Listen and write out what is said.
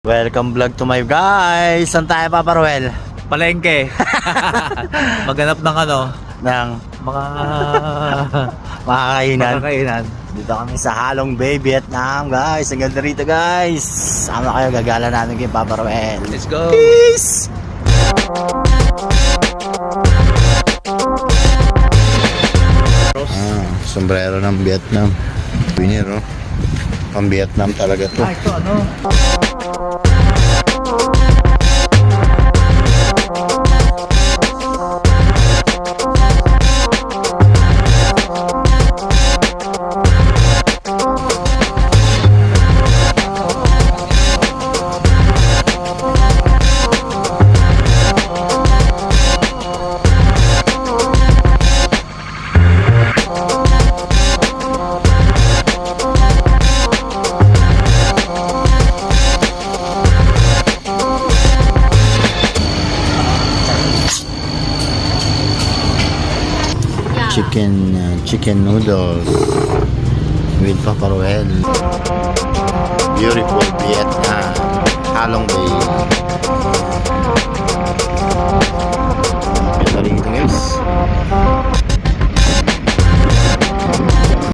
Welcome vlog to my guys. Saan tayo, Papa Ruel? Palengke. Maghanap ng Ng mga makakainan. Dito kami sa Halong Bay, Vietnam, guys. Ang ganda rito, guys. Sama kayo, gagala namin kay Papa Ruel. Let's go. Peace! Sombrero ng Vietnam. Winner, oh. Pang Vietnam talaga to. Ito chicken noodles with Papa Ruel. Beautiful Vietnam, Halong Bay.